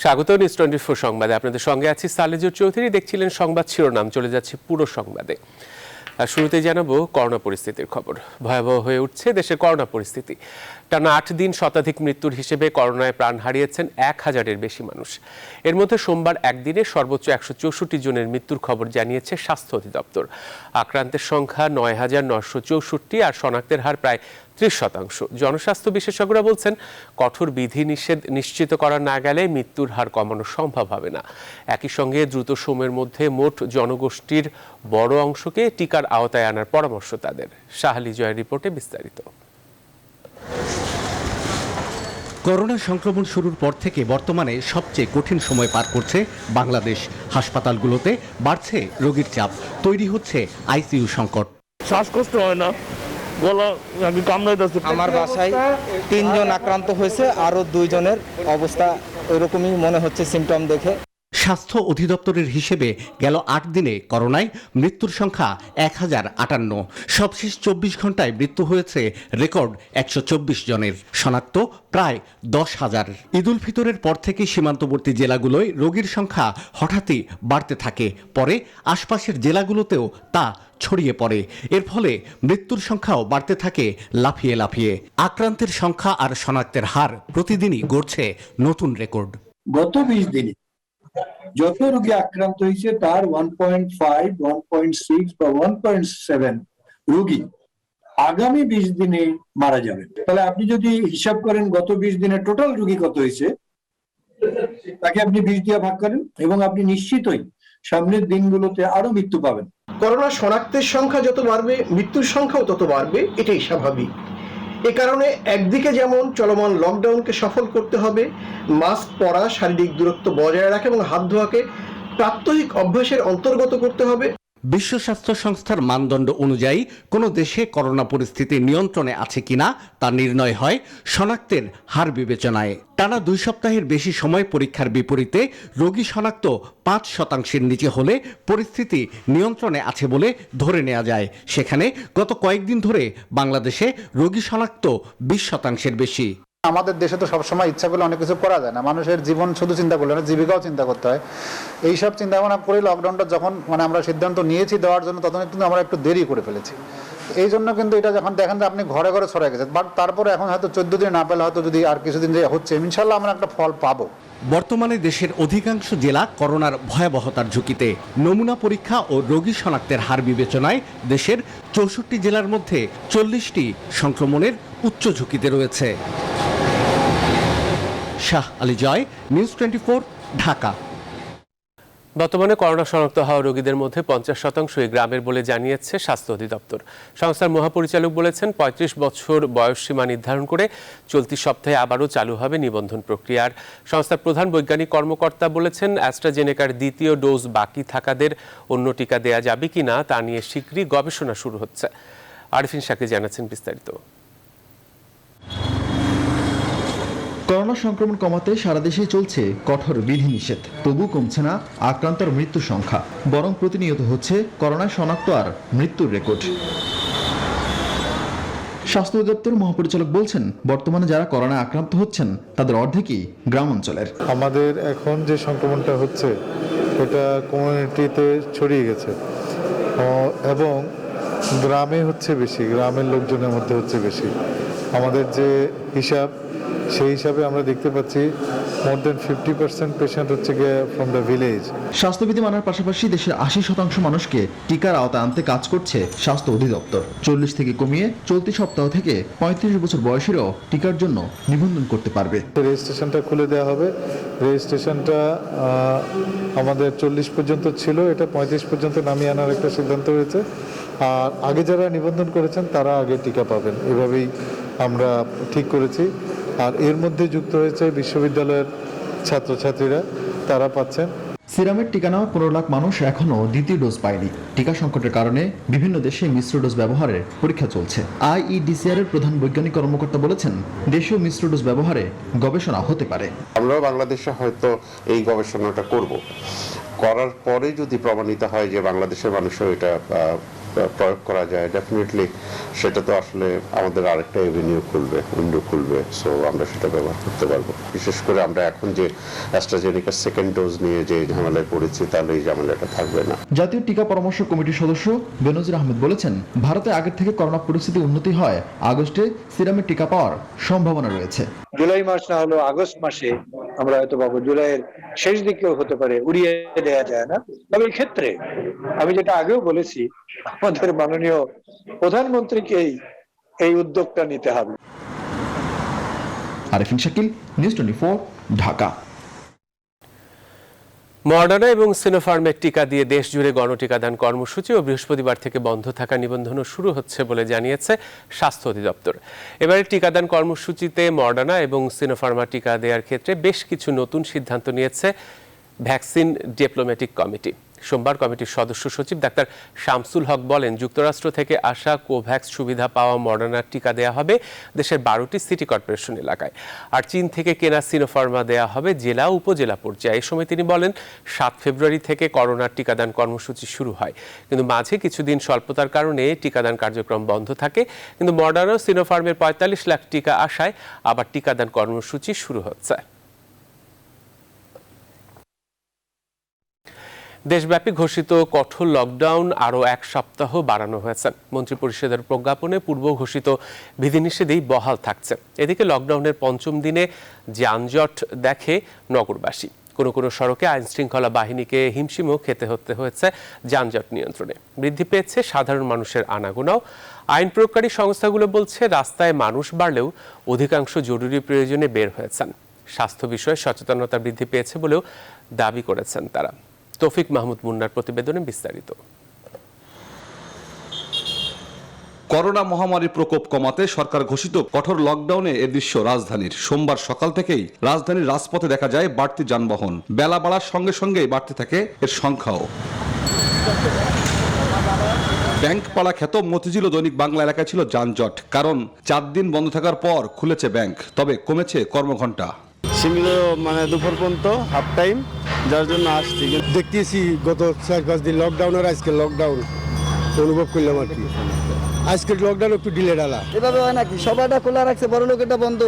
স্বাগত নিউজ 24 সংবাদে আপনাদের সঙ্গে আছি সালেজুর চৌধুরী। দেখছিলেন সংবাদ শিরোনাম, চলে যাচ্ছে পুরো সংবাদে। শুরুতে জানাবো করোনা পরিস্থিতির খবর। ভয়াবহ হয়ে উঠছে দেশের করোনা পরিস্থিতি। টানা 8 দিন শতাধিক মৃত্যুর হিসেবে করোনায় প্রাণ হারিয়েছেন 1000-এর বেশি মানুষ। এর মধ্যে সোমবার একদিনে সর্বোচ্চ 164 জনের মৃত্যুর খবর জানিয়েছে স্বাস্থ্য অধিদপ্তর। আক্রান্তের সংখ্যা 9964 আর শনাক্তের হার প্রায় 30%। জনস্বাস্থ্য বিশেষজ্ঞরা বলছেন, কঠোর বিধি নিষেধ নিশ্চিত করা না গেলে মৃত্যুর হার কমানো সম্ভব হবে না। একই সঙ্গে দ্রুত সময়ের মধ্যে মোট জনগোষ্ঠীর বড় অংশকে টিকার আওতায় আনার পরামর্শ তাদের। শাহালি জয়ের রিপোর্টে বিস্তারিত। করোনা সংক্রমণ শুরুর পর থেকে বর্তমানে সবচেয়ে কঠিন সময় পার করছে বাংলাদেশ। হাসপাতালগুলোতে বাড়ছে রোগীর চাপ, তৈরি হচ্ছে আইসিইউ সংকট। শ্বাসকষ্ট হয় না, গলা কামড়াইতেছে। আমার বাসায় 3 জন আক্রান্ত হয়েছে, আরো 2 জনের অবস্থা ওইরকমই মনে হচ্ছে সিমটম দেখে। স্বাস্থ্য অধিদপ্তরের হিসেবে গেল 8 দিনে করোনায় মৃত্যুর সংখ্যা 1058। সবশেষ 24 ঘন্টায় মৃত্যু হয়েছে রেকর্ড 124 জনের, শনাক্ত প্রায় 10,000। ঈদ উল ফিতরের পর থেকে সীমান্তবর্তী জেলাগুলোয় রোগীর সংখ্যা হঠাৎই বাড়তে থাকে, পরে আশপাশের জেলাগুলোতেও তা ছড়িয়ে পড়ে। এর ফলে মৃত্যুর সংখ্যাও বাড়তে থাকে লাফিয়ে লাফিয়ে। আক্রান্তের সংখ্যা আর শনাক্তের হার প্রতিদিনই গড়ছে নতুন রেকর্ড। গত 20 দিনে যত রোগী আক্রান্ত হয়েছে তার 1.5, 1.6 বা 1.7 রোগী আগামী 20 দিনে মারা যাবে। তাহলে আপনি যদি হিসাব করেন গত 20 দিনে টোটাল রোগী কত হয়েছে, তাকে আপনি 20 দিয়ে ভাগ করেন এবং আপনি নিশ্চিতই সামনের দিনগুলোতে আরো মৃত্যু পাবেন। করোনা শনাক্তের সংখ্যা যত বাড়বে, মৃত্যুর সংখ্যাও তত বাড়বে, এটাই স্বাভাবিক। এ কারণে একদিকে যেমন চলমান লকডাউনকে সফল করতে হবে, মাস্ক পরা, শারীরিক দূরত্ব বজায় রাখা এবং হাত ধোয়াকে প্রাত্যহিক অভ্যাসের অন্তর্গত করতে হবে। বিশ্ব স্বাস্থ্য সংস্থার মানদণ্ড অনুযায়ী কোনো দেশে করোনা পরিস্থিতি নিয়ন্ত্রণে আছে কিনা তা নির্ণয় হয় শনাক্তের হার বিবেচনায়। টানা 2 সপ্তাহের বেশি সময় পরীক্ষার বিপরীতে রোগী শনাক্ত 5% নিচে হলে পরিস্থিতি নিয়ন্ত্রণে আছে বলে ধরে নেওয়া যায়। সেখানে গত কয়েকদিন ধরে বাংলাদেশে রোগী শনাক্ত 20% বেশি। আমাদের দেশে তো সবসময় ইচ্ছা করলে অনেক কিছু করা যায় না, মানুষের জীবন শুধু চিন্তা করলে না, জীবিকাও চিন্তা করতে হয়। এইসব চিন্তা ভাবনা করে লকডাউনটা যখন আমরা সিদ্ধান্ত নিয়েছি দেওয়ার জন্য, তখন কিন্তু আমরা একটু দেরি করে ফেলেছি। এই জন্য কিন্তু এটা যখন দেখেন যে আপনি ঘরে ঘরে ছড়াই গেছে, বাট তারপরে এখন হয়তো 14 দিন না পেলে হয়তো যদি আর কিছুদিন যে হচ্ছে, ইনশাল্লাহ আমরা একটা ফল পাবো। বর্তমানে দেশের অধিকাংশ জেলা করোনার ভয়াবহতার ঝুঁকিতে। নমুনা পরীক্ষা ও রোগী শনাক্তের হার বিবেচনায় দেশের 64 জেলার মধ্যে 40টি সংক্রমণের উচ্চ ঝুঁকিতে রয়েছে। শাহ আলী জয়, নিউজ 24, ঢাকা। বর্তমানে করোনা শনাক্ত হওয়া রোগীদের মধ্যে 50%ই গ্রামের বলে জানিয়েছে স্বাস্থ্য অধিদপ্তর। সংস্থার মহাপরিচালক বলেছেন, 35 বছর বয়সসীমা নির্ধারণ করে চলতি সপ্তাহে আবারও চালু হবে নিবন্ধন প্রক্রিয়ার। সংস্থার প্রধান বৈজ্ঞানিক কর্মকর্তা বলেছেন, অ্যাস্ট্রাজেনেকার দ্বিতীয় ডোজ বাকি থাকাদের অন্য টিকা দেয়া যাবে কিনা তা নিয়ে শীঘ্রই গবেষণা শুরু হচ্ছে। আরিফিন শাকির জানাচ্ছেন বিস্তারিত। করোনা সংক্রমণ কমাতে সারা দেশে চলছে কঠোর বিধিনিষেধ, তবু কমছে না আক্রান্তর মৃত্যুর সংখ্যা, বরং প্রতিনিয়ত হচ্ছে করোনায় শনাক্ত আর মৃত্যুর রেকর্ড। স্বাস্থ্য অধিদপ্তর মহাপরিচালক বলছেন, বর্তমানে যারা করোনায় আক্রান্ত হচ্ছেন তাদের অর্ধেকই গ্রাম অঞ্চলের। আমাদের এখন যে সংক্রমণটা হচ্ছে এটা কমিউনিটিতে ছড়িয়ে গেছে এবং গ্রামে হচ্ছে বেশি, গ্রামের লোকজনের মধ্যে হচ্ছে বেশি। আমাদের যে হিসাব, সেই হিসাবে আমরা দেখতে পাচ্ছি মোর দেন 50% পেশেন্ট হচ্ছে গিয়ে ফ্রম দ্য ভিলেজ। স্বাস্থ্যবিধি মানার পাশাপাশি দেশের 80% মানুষকে টিকার আওতায় আনতে কাজ করছে স্বাস্থ্য অধিদপ্তর। 40 থেকে কমিয়ে চলতি সপ্তাহ থেকে 35 বছর বয়সীরাও টিকার জন্য নিবন্ধন করতে পারবে। রেজিস্ট্রেশনটা খুলে দেওয়া হবে। রেজিস্ট্রেশনটা আমাদের 40 পর্যন্ত ছিল, এটা 35 পর্যন্ত নামিয়ে আনার একটা সিদ্ধান্ত হয়েছে। আর আগে যারা নিবন্ধন করেছেন তারা আগে টিকা পাবেন, এভাবেই আমরা ঠিক করেছি। আর এর মধ্যে যুক্ত হয়েছে বিশ্ববিদ্যালয়ের ছাত্রছাত্রীরা, তারা পাচ্ছেন। সিরামের টিকা নেওয়া 15 লাখ মানুষ এখনও দ্বিতীয় ডোজ পায়নি। টিকা সংকটের কারণে বিভিন্ন দেশে মিশ্র ডোজ ব্যবহারের পরীক্ষা চলছে। আইইডিসিআর এর প্রধান বৈজ্ঞানিক কর্মকর্তা বলেছেন, দেশেও মিশ্র ডোজ ব্যবহারে গবেষণা হতে পারে। আমরা বাংলাদেশে হয়তো এই গবেষণাটা করব, করার পরে যদি প্রমাণিত হয় যে বাংলাদেশের মানুষও এটা প্রয়োগ করা যায়, ডেফিনেটলি সেটা তো আসলে আমাদের আরেকটা এভিনিউ খুলবে, উইন্ডো খুলবে। সো আমরা সেটা ব্যবহার করতে পারবো। বিশেষ করে আমরা এখন যে অ্যাস্ট্রাজেনিকার সেকেন্ড ডোজ নিয়ে যে ঝামেলায় পড়েছি, তাহলে এই ঝামেলাটা থাকবে না। জাতীয় টিকা পরামর্শ কমিটির সদস্য বেনজির আহমেদ বলেছেন, ভারতে আগের থেকে করোনা পরিস্থিতি উন্নতি হয় আগস্টে সিরামের টিকা পাওয়ার সম্ভাবনা রয়েছে। জুলাই মাস না হলেও আগস্ট মাসে আমরা হয়তো পাবো, জুলাইয়ের শেষ দিকেও হতে পারে, উড়িয়ে দেওয়া যায় না। তবে এই ক্ষেত্রে আমি যেটা আগেও বলেছি, আমাদের মাননীয় প্রধানমন্ত্রীকেই এই উদ্যোগটা নিতে হবে। আরিফিন শাকিল, নিউজ 24, ঢাকা। মডার্না এবং সিনোফার্মের টিকা দিয়ে দেশ জুড়ে গণটিকাদান কর্মসূচি ও বৃহস্পতিবার থেকে বন্ধ থাকা নিবন্ধনও শুরু হচ্ছে বলে জানিয়েছে স্বাস্থ্য অধিদপ্তর। এবারে টিকাদান কর্মসূচিতে মডার্না এবং সিনোফার্মা টিকা দেওয়ার ক্ষেত্রে বেশ কিছু নতুন সিদ্ধান্ত নিয়েছে ভ্যাকসিন ডিপ্লোম্যাটিক কমিটি। সোমবার কমিটির সদস্য সচিব ডাক্তার শামসুল হক বলেন, যুক্তরাষ্ট্র থেকে আসা কোভ্যাক্স সুবিধা পাওয়া মডার্নার টিকা দেওয়া হবে দেশের 12টি সিটি কর্পোরেশন এলাকায়, আর চীন থেকে কেনা সিনোফার্মা দেওয়া হবে জেলা উপজেলা পর্যায়ে। এই সময় তিনি বলেন, 7 ফেব্রুয়ারি থেকে করোনার টিকাদান কর্মসূচি শুরু হয়, কিন্তু মাঝে কিছুদিন স্বল্পতার কারণে টিকাদান কার্যক্রম বন্ধ থাকে। কিন্তু মডার্না ও সিনোফার্মের 45 লাখ টিকা আসায় আবার টিকাদান কর্মসূচি শুরু হচ্ছে। দেশব্যাপী ঘোষিত কঠোর লকডাউন আরও 1 সপ্তাহ বাড়ানো হয়েছে। মন্ত্রিপরিষদের প্রজ্ঞাপনে পূর্ব ঘোষিত বিধিনিষেধই বহাল থাকছে। এদিকে লকডাউনের 5ম দিনে যানজট দেখে নগরবাসী। কোনো সড়কে আইন শৃঙ্খলা বাহিনীকে হিমশিমও খেতে হয়েছে যানজট নিয়ন্ত্রণে। বৃদ্ধি পেয়েছে সাধারণ মানুষের আনাগোনাও। আইন প্রয়োগকারী সংস্থাগুলো বলছে, রাস্তায় মানুষ বাড়লেও অধিকাংশ জরুরি প্রয়োজনে বের হয়েছেন। স্বাস্থ্য বিষয়ে সচেতনতা বৃদ্ধি পেয়েছে বলেও দাবি করেছেন তারা। তৌফিক মাহমুদ মুন্নার প্রতিবেদনে বিস্তারিত। করোনা মহামারীর প্রকোপ কমাতে সরকার ঘোষিত কঠোর লকডাউনে এর দৃশ্য রাজধানীর। সোমবার সকাল থেকেই রাজধানীর রাজপথে দেখা যায় বাড়তি যানবাহন। বেলা বাড়ার সঙ্গে সঙ্গেই বাড়তে থাকে এর সংখ্যাও। ব্যাংকপাড়া খ্যাত মতিঝিল দৈনিক বাংলা এলাকায় ছিল যানজট, কারণ 4 দিন বন্ধ থাকার পর খুলেছে ব্যাংক, তবে কমেছে কর্মঘণ্টা। সীমিত দুপুর পর্যন্ত হাফ টাইম, যার জন্য আসছি। দেখতেছি গত 4-5 দিন লকডাউনের আজকে লকডাউন অনুভব করলাম আর কি। আজকের লকডাউন একটু ডিলে ডালা। এভাবে হয় নাকি? সবাইটা খোলা রাখছে, বড় লোকেরটা বন্ধ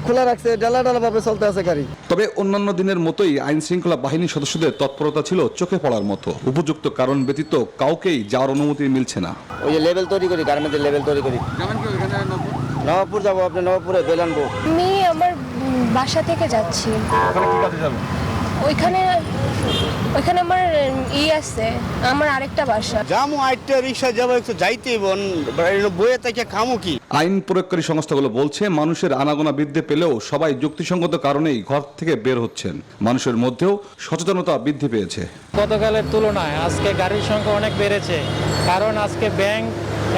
খোলা রাখছে, ডালা ভাবে চলতে আছে গাড়ি। তবে অন্যান্য দিনের মতোই আইন শৃঙ্খলা বাহিনীর সদস্যদের তৎপরতা ছিল চোখে পড়ার মতো। উপযুক্ত কারণ ব্যতীত কাউকেই যাওয়ার অনুমতি মিলছে না। ওই যে লেভেল তৈরি করি, গার্মেন্টের লেভেল তৈরি করি। নবাবপুর যাবো, আপনি নবাবপুরে বেল আনবো। আমি আমার বাসা থেকে যাচ্ছি। ওইখানে আমার আছে, আমার আরেকটা বাসা। যামু আইটা রিকশা যাবো, একটু যাইতে বইয়ে থেকে খামু কি। আইন প্রয়োগকারী সংস্থাগুলো বলছে, মানুষের আনাগোনা বৃদ্ধি পেলেও সবাই যুক্তিসঙ্গত কারণেই ঘর থেকে বের হচ্ছেন। মানুষের মধ্যেও সচেতনতা বৃদ্ধি পেয়েছে। গতকালের তুলনায় আজকে গাড়ির সংখ্যা অনেক বেড়েছে, কারণ আজকে ব্যাংক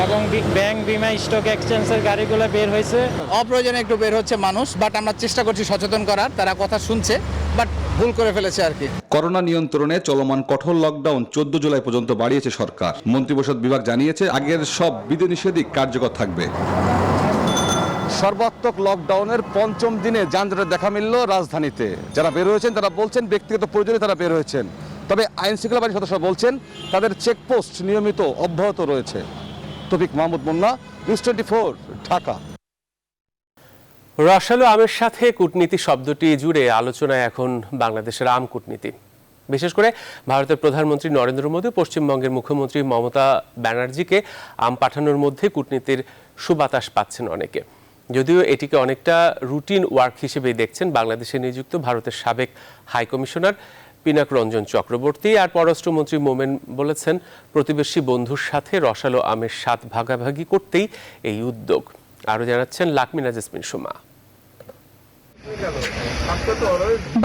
এবং ব্যাংক, বিমা, স্টক এক্সচেঞ্জের গাড়িগুলো বের হয়েছে। অপ্রয়োজনে একটু বের হচ্ছে মানুষ, বাট আমরা চেষ্টা করছি সচেতন করার। তারা কথা শুনছে, বাট ভুল করে ফেলেছে আর কি। করোনা নিয়ন্ত্রণে চলমান কঠোর লকডাউন 14 জুলাই পর্যন্ত বাড়িয়েছে সরকার। মন্ত্রিপরিষদ বিভাগ জানিয়েছে, আগের সব বিধিনিষেধই কার্যকর থাকবে। সর্বাত্মক লকডাউনের 5ম দিনে যানজটের দেখা মিলল রাজধানীতে। যারা বের হয়েছেন তারা বলছেন ব্যক্তিগত প্রয়োজনে তারা বের হয়েছেন, তবে আইন শৃঙ্খলা বাহিনীর সদস্যরা বলছেন তাদের চেকপোস্ট নিয়মিত অব্যাহত রয়েছে। তৌফিক মাহমুদ মুন্না, নিউজ 24, ঢাকা। রসালো আমের সাথে কূটনীতি শব্দটি জুড়ে আলোচনায় এখন বাংলাদেশের আম কূটনীতি। বিশেষ করে ভারতের প্রধানমন্ত্রী নরেন্দ্র মোদী পশ্চিমবঙ্গের মুখ্যমন্ত্রী মমতা ব্যানার্জিকে আম পাঠানোর মধ্যে কূটনীতির সুবাতাস পাচ্ছেন অনেকে। যদিও এটিকে অনেকটা রুটিন ওয়ার্ক হিসেবেই দেখছেন বাংলাদেশে নিযুক্ত ভারতের সাবেক হাই কমিশনার পিনাক রঞ্জন চক্রবর্তী। আর পররাষ্ট্রমন্ত্রী মোমেন বলেছেন, প্রতিবেশী বন্ধুর সাথে রসালো আমের স্বাদ ভাগাভাগি করতেই এই উদ্যোগ। আরও জানাচ্ছেন লাকমিনা জেসমিন সুমা।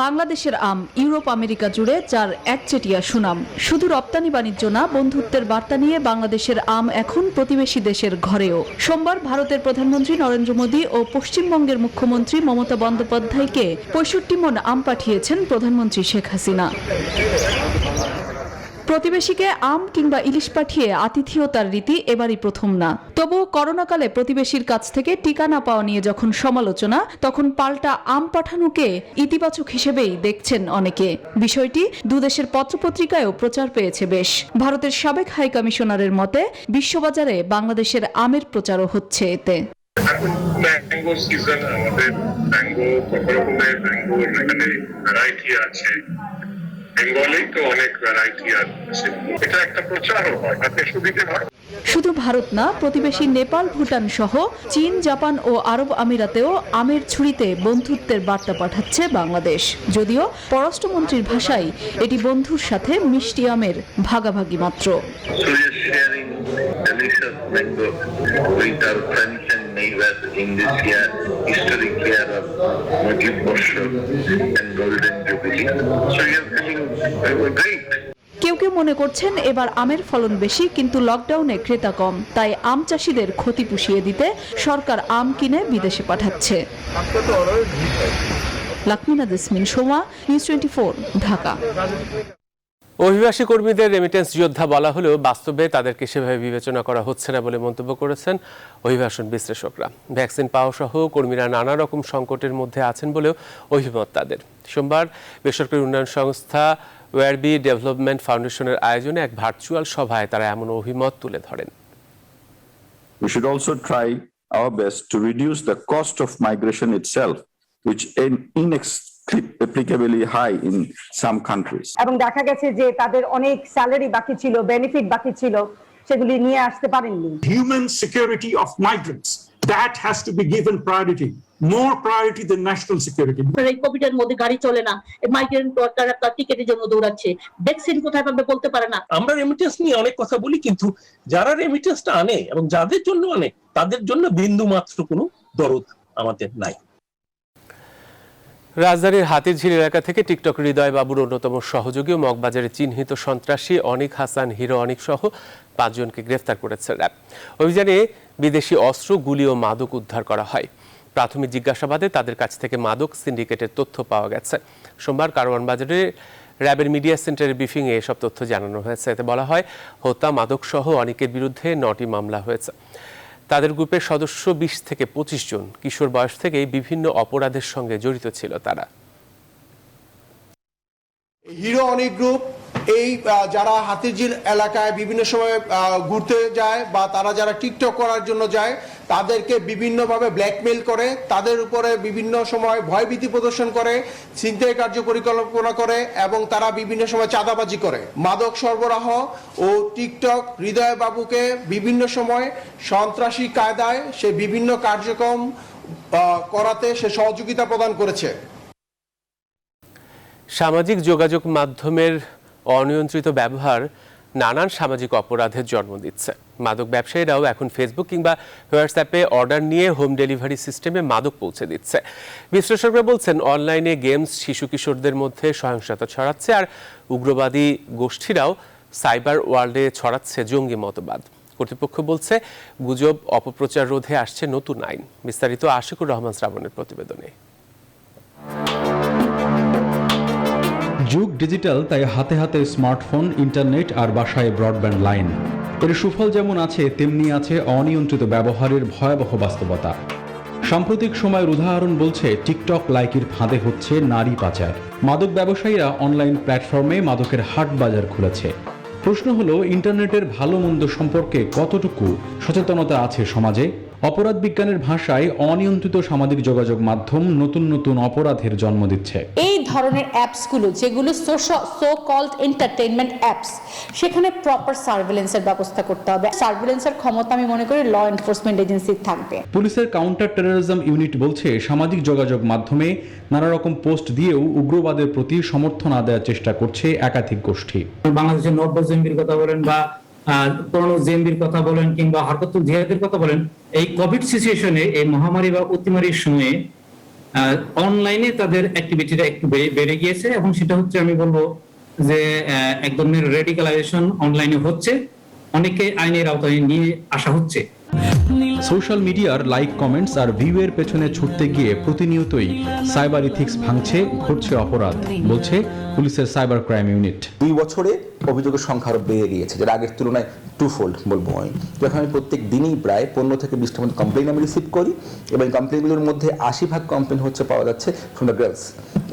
বাংলাদেশের আম ইউরোপ আমেরিকা জুড়ে যার একচেটিয়া সুনাম। শুধু রপ্তানি বাণিজ্য না, বন্ধুত্বের বার্তা নিয়ে বাংলাদেশের আম এখন প্রতিবেশী দেশের ঘরেও। সোমবার ভারতের প্রধানমন্ত্রী নরেন্দ্র মোদী ও পশ্চিমবঙ্গের মুখ্যমন্ত্রী মমতা বন্দ্যোপাধ্যায়কে 65 মণ আম পাঠিয়েছেন প্রধানমন্ত্রী শেখ হাসিনা। প্রতিবেশীকে আম কিংবা ইলিশ পাঠিয়ে আতিথেয়তার রীতি এবারই প্রথম না। তবুও করোনাকালে প্রতিবেশীর কাছ থেকে টিকা না পাওয়া নিয়ে যখন সমালোচনা, তখন পাল্টা আম পাঠানোকে ইতিবাচক হিসেবেই দেখছেন অনেকে। বিষয়টি দুদেশের পত্রপত্রিকায়ও প্রচার পেয়েছে বেশ। ভারতের সাবেক হাই কমিশনারের মতে বিশ্ববাজারে বাংলাদেশের আমের প্রচারও হচ্ছে এতে। এখন ম্যাঙ্গো সিজন, আমাদের ম্যাঙ্গো কত রকমের ম্যাঙ্গোর এখানে ভ্যারাইটি আছে, বেঙ্গলে তো অনেক ভ্যারাইটি আছে, এটা একটা প্রচারও হয়, তাতে সুবিধা হয়। শুধু ভারত না, প্রতিবেশী নেপাল, ভুটান সহ চীন, জাপান ও আরব আমিরাতেও আমের ছুরিতে বন্ধুত্বের বার্তা পাঠাচ্ছে বাংলাদেশ। যদিও পররাষ্ট্রমন্ত্রীর ভাষায় এটি বন্ধুর সাথে মিষ্টি আমের ভাগাভাগি মাত্র। কেউ কেউ মনে করছেন এবার আমের ফলন বেশি, কিন্তু লকডাউনে ক্রেতা কম, তাই আম চাষিদের ক্ষতি পুষিয়ে দিতে সরকার আম কিনে বিদেশে পাঠাচ্ছে। লাকমিনা জেসমিন, সোমা, নিউজ 24, ঢাকা। অভিবাসী কর্মীদের রেমিটেন্স যোদ্ধা বলা হলেও বাস্তবে তাদেরকে সেভাবে বিবেচনা করা হচ্ছে না বলে মন্তব্য করেছেন অভিবাসন বিশ্লেষকরা। ভ্যাকসিন পাওয়া সহ কর্মীরা নানা রকম সংকটের মধ্যে আছেন বলেও অভিমত তাদের। সোমবার বেসরকারি উন্নয়ন সংস্থা ওয়ারবি ডেভেলপমেন্ট ফাউন্ডেশনের আয়োজনে এক ভার্চুয়াল সভায় তারা এমন অভিমত তুলে ধরেন। We should also try our best to reduce the cost of migration itself, which is inexplicably high in some countries. এবং দেখা গেছে যে তাদের অনেক স্যালারি বাকি ছিল, বেনিফিট বাকি ছিল, সেগুলি নিয়ে আসতে পারেননি। Human security of migrants, that has to be given priority, more priority than national security. এই কোভিডের মধ্যে গাড়ি চলে না, মাইগ্রেন্ট ওয়ার্কার একটা টিকেটের জন্য দৌড়াচ্ছে, ভ্যাকসিন কোথায় পাবে বলতে পারে না। আমরা রেমিটেন্স নিয়ে অনেক কথা বলি, কিন্তু যারা রেমিটেন্সটা আনে এবং যাদের জন্য আনে তাদের জন্য বিন্দু মাত্র কোনো দরদ আমাদের নাই। রাজধানীর হাতিরঝিল এলাকা থেকে টিকটক হৃদয় বাবুর অন্যতম সহযোগী ও মগবাজারে চিহ্নিত সন্ত্রাসী অনিক হাসান, হিরো অনিক সহ 5 জনকে গ্রেফতার করেছে র্যাব। অভিযানে বিদেশি অস্ত্র, গুলি ও মাদক উদ্ধার করা হয়। প্রাথমিক জিজ্ঞাসাবাদে তাদের কাছ থেকে মাদক সিন্ডিকেটের তথ্য পাওয়া গেছে। সোমবার কারওয়ান বাজারে র্যাবের মিডিয়া সেন্টারের ব্রিফিংয়ে এসব তথ্য জানানো হয়েছে। এতে বলা হয়, হত্যা, মাদক সহ অনিকের বিরুদ্ধে 9টি মামলা হয়েছে। তাদের গ্রুপের সদস্য 20 থেকে 25 জন কিশোর বয়স থেকে বিভিন্ন অপরাধের সঙ্গে জড়িত ছিল তারা। হিরো অনিক গ্রুপ এই যারা হাতিরঝিল এলাকায় বিভিন্ন সময় ঘুরতে যায় বা তারা যারা টিকটক করার জন্য যায়, তাদেরকে বিভিন্নভাবে ব্ল্যাকমেইল করে, তাদের উপরে বিভিন্ন সময় ভয়ভীতি প্রদর্শন করে, ছিনতাই কার্য পরিকল্পনা করে এবং তারা বিভিন্ন সময় চাঁদাবাজি করে। মাদক সরবরাহ ও টিকটক হৃদয় বাবুকে বিভিন্ন সময় সন্ত্রাসী কায়দায় সে বিভিন্ন কার্যক্রম করাতে সে সহযোগিতা প্রদান করেছে। সামাজিক যোগাযোগ মাধ্যমের অনিয়ন্ত্রিত ব্যবহার নানান সামাজিক অপরাধের জন্ম দিচ্ছে। মাদক ব্যবসায়ীরাও এখন ফেসবুক কিংবা হোয়াটসঅ্যাপে অর্ডার নিয়ে হোম ডেলিভারি সিস্টেমে মাদক পৌঁছে দিচ্ছে। বিশ্লেষকরা বলছেন, অনলাইনে গেমস শিশু কিশোরদের মধ্যে সহিংসতা ছড়াচ্ছে, আর উগ্রবাদী গোষ্ঠীরাও সাইবার ওয়ার্ল্ডে ছড়াচ্ছে জঙ্গি মতবাদ। কর্তৃপক্ষ বলছে, গুজব অপপ্রচার রোধে আসছে নতুন আইন। বিস্তারিত আশিকুর রহমান শ্রাবণের প্রতিবেদনে। যুগ ডিজিটাল, তাই হাতে হাতে স্মার্টফোন, ইন্টারনেট আর বাসায় ব্রডব্যান্ড লাইন। এর সুফল যেমন আছে, তেমনি আছে অনিয়ন্ত্রিত ব্যবহারের ভয়াবহ বাস্তবতা। সাম্প্রতিক সময়ের উদাহরণ বলছে, টিকটক লাইকির ফাঁদে হচ্ছে নারী পাচার। মাদক ব্যবসায়ীরা অনলাইন প্ল্যাটফর্মে মাদকের হাট বাজার খুলেছে। প্রশ্ন হলো, ইন্টারনেটের ভালো মন্দ সম্পর্কে কতটুকু সচেতনতা আছে সমাজে? অপরাধ বিজ্ঞানের ভাষায় অনিয়ন্ত্রিত সামাজিক যোগাযোগ মাধ্যম নতুন নতুন অপরাধের জন্ম দিচ্ছে। এই ধরনের অ্যাপসগুলো, যেগুলো সো কল্ড এন্টারটেইনমেন্ট অ্যাপস, সেখানে প্রপার সার্ভেলেন্সের ব্যবস্থা করতে হবে। সার্ভেলেন্সের ক্ষমতা আমি মনে করি ল এনফোর্সমেন্ট এজেন্সির থাকবে। পুলিশের কাউন্টার টেররিজম ইউনিট বলছে, সামাজিক যোগাযোগ মাধ্যমে নানা রকম পোস্ট দিয়েও উগ্রবাদের প্রতি সমর্থন আদায়ের চেষ্টা করছে একাধিক গোষ্ঠী। বাংলাদেশের 90 জেএমবির কথা বলেন বা 15 জেএমবির কথা বলেন কিংবা হরকতুল জিহাদের কথা বলেন, এই কোভিড সিচুয়েশনে, এই মহামারী বা অতিমারির সময়ে অনলাইনে তাদের অ্যাক্টিভিটিটা একটু বেড়ে গিয়েছে এবং সেটা হচ্ছে, আমি বলবো যে এক ধরনের রেডিকালাইজেশন অনলাইনে হচ্ছে, অনেকে আইনের আওতায় নিয়ে আসা হচ্ছে। সোশ্যাল মিডিয়ার লাইক, কমেন্টস আর ভিউয়ের পেছনে ছুটতে গিয়ে প্রতিনিয়তই সাইবার ইথিক্স ভাঙছে, ঘটছে অপরাধ, বলছে পুলিশের সাইবার ক্রাইম ইউনিট। 2 বছরে অভিযোগের সংখ্যা আরো বেড়ে গিয়েছে, যেটা আগের তুলনায় 2-fold বলবো আমি। যখন আমি প্রত্যেক দিনই প্রায় 15 থেকে 20টার মতো কমপ্লেন আমি রিসিভ করি, এবং কমপ্লেনগুলোর মধ্যে 80% কমপ্লেন হচ্ছে পাওয়া যাচ্ছে ফ্রম দ্য গার্লস,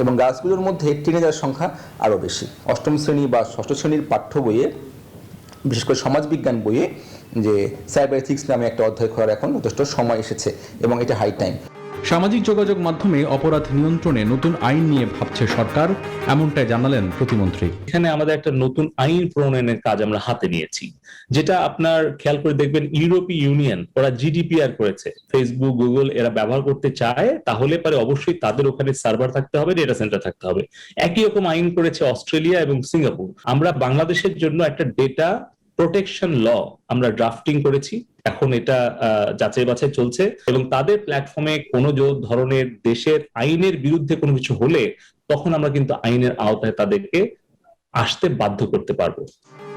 এবং গার্লসগুলোর মধ্যে টিনেজার সংখ্যা আরও বেশি। 8ম শ্রেণী বা 6ষ্ঠ শ্রেণীর পাঠ্য বইয়ে, বিশেষ করে সমাজবিজ্ঞান বইয়ে, যে সাইবার এথিক্স নামে একটা অধ্যায় করার এখন যথেষ্ট সময় এসেছে এবং এটা হাই টাইম। সামাজিক যোগাযোগ মাধ্যমে অপরাধ নিয়ন্ত্রণে নতুন আইন নিয়ে ভাবছে সরকার, এমনটাই জানালেন প্রতিমন্ত্রী। এখানে আমাদের একটা নতুন আইন প্রণয়নের কাজ আমরা হাতে নিয়েছি, যেটা আপনার খেয়াল করে দেখবেন ইউরোপীয় ইউনিয়ন ওরা জিডিপিআর করেছে। ফেসবুক, গুগল এরা ব্যবহার করতে চায়, তাহলে পরে অবশ্যই তাদের ওখানে সার্ভার থাকতে হবে, ডেটা সেন্টার থাকতে হবে। একই রকম আইন করেছে অস্ট্রেলিয়া এবং সিঙ্গাপুর। আমরা বাংলাদেশের জন্য একটা ডেটা প্রোটেকশন ল আমরা ড্রাফটিং করেছি, এখন এটা যাচাই বাছাই চলছে, এবং তাদের প্ল্যাটফর্মে কোনো ধরনের দেশের আইনের বিরুদ্ধে কোনো কিছু হলে তখন আমরা কিন্তু আইনের আওতায় তাদেরকে আসতে বাধ্য করতে পারবো।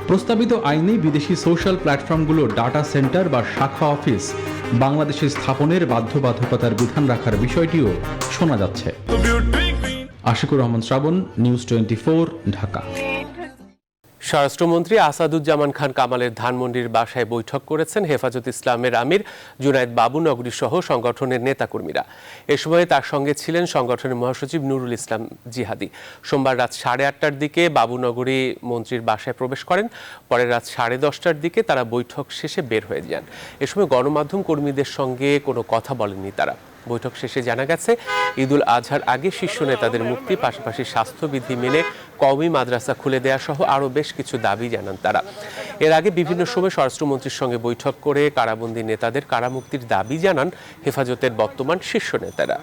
প্রস্তাবিত আইনে বিদেশি সোশ্যাল প্ল্যাটফর্মগুলোর ডাটা সেন্টার বা শাখা অফিস বাংলাদেশে স্থাপনের বাধ্যবাধকতার বিধান রাখার বিষয়টিও শোনা যাচ্ছে। আশিকুর রহমান শ্রাবণ, নিউজ 24, ঢাকা। স্বরাষ্ট্রমন্ত্রী আসাদুজ্জামান খান কামালের ধানমন্ডির বাসায় বৈঠক করেছেন হেফাজত ইসলামের আমির জুনায়েদ বাবুনগরী সহ সংগঠনের নেতাকর্মীরা। এ সময় তার সঙ্গে ছিলেন সংগঠনের মহাসচিব নুরুল ইসলাম জিহাদি। সোমবার রাত 8:30টার দিকে বাবুনগরী মন্ত্রীর বাসায় প্রবেশ করেন। পরে রাত 10:30টার দিকে তারা বৈঠক শেষে বের হয়ে যান। এ সময় গণমাধ্যম কর্মীদের সঙ্গে কোনো কথা বলেননি তারা। বৈঠক শেষে জানা গেছে, ঈদুল আজহার আগে শীর্ষ নেতাদের মুক্তি, পাশাপাশি স্বাস্থ্যবিধি মেনে কওমি মাদ্রাসা খুলে দেওয়া সহ আরও বেশ কিছু দাবি জানান তারা। এর আগে বিভিন্ন সময় স্বরাষ্ট্রমন্ত্রীর সঙ্গে বৈঠক করে কারাবন্দী নেতাদের কারামুক্তির দাবি জানান হেফাজতের বর্তমান শীর্ষ নেতারা।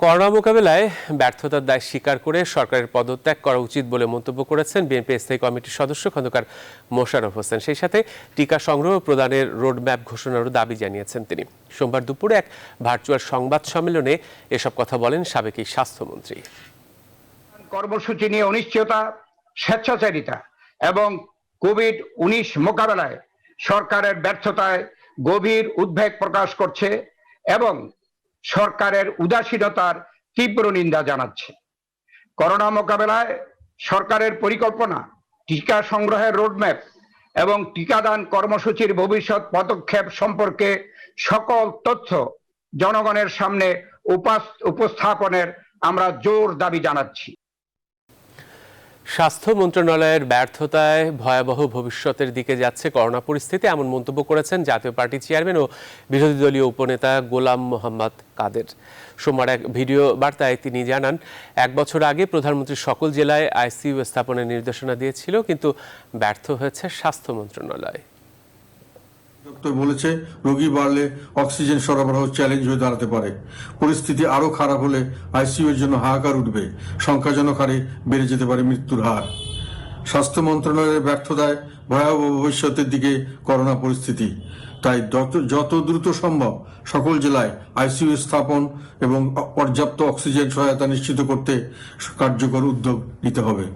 করোনা মোকাবেলায় ব্যর্থতার দায় স্বীকার করে সরকারের পদত্যাগ করা উচিত বলে মন্তব্য করেছেন বিএনপি স্থায়ী কমিটির সদস্য খন্দকার মোশাররফ হোসেন। সেই সাথে টিকা সংগ্রহ প্রদানের রোডম্যাপ ঘোষণারও দাবি জানিয়েছেন তিনি। সোমবার দুপুরে এক ভার্চুয়াল সংবাদ সম্মেলনে এসব কথা বলেন সাবেক এই স্বাস্থ্যমন্ত্রী। কর্মসূচি নিয়ে অনিশ্চয়তা, স্বেচ্ছাচারিতা এবং কোভিড-19 মোকাবেলায় সরকারের ব্যর্থতায় গভীর উদ্বেগ প্রকাশ করছে এবং সরকারের উদাসীনতার তীব্র নিন্দা জানাচ্ছে। করোনা মোকাবেলায় সরকারের পরিকল্পনা, টিকা সংগ্রহের রোডম্যাপ এবং টিকাদান কর্মসূচির ভবিষ্যৎ পদক্ষেপ সম্পর্কে সকল তথ্য জনগণের সামনে উপস্থাপনের আমরা জোর দাবি জানাচ্ছি। স্বাস্থ্য মন্ত্রণালয়ের ব্যর্থতায় ভয়াবহ ভবিষ্যতের দিকে যাচ্ছে করোনা পরিস্থিতি, এমন মন্তব্য করেছেন জাতীয় পার্টির চেয়ারম্যান ও বিরোধী দলীয় উপনেতা গোলাম মোহাম্মদ কাদের। সোমবার এক ভিডিও বার্তায় তিনি জানান, 1 বছর আগে প্রধানমন্ত্রী সকল জেলায় আইসিইউ স্থাপনের নির্দেশনা দিয়েছিল, কিন্তু ব্যর্থ হয়েছে স্বাস্থ্য মন্ত্রণালয়। ডক্টর বলেছে, রোগী বাড়লে অক্সিজেন সরবরাহ চ্যালেঞ্জ হয়ে দাঁড়াতে পারে। পরিস্থিতি আরও খারাপ হলে আইসিইউ এর জন্য হাহাকার উঠবে, সংখ্যাজনক হারে বেড়ে যেতে পারে মৃত্যুর হার। স্বাস্থ্য মন্ত্রণালয়ের ব্যর্থতায় ভয়াবহ ভবিষ্যতের দিকে করোনা পরিস্থিতি। তাই যত দ্রুত সম্ভব সকল জেলায় আইসিইউ স্থাপন এবং পর্যাপ্ত অক্সিজেন সহায়তা নিশ্চিত করতে কার্যকর উদ্যোগ নিতে হবে।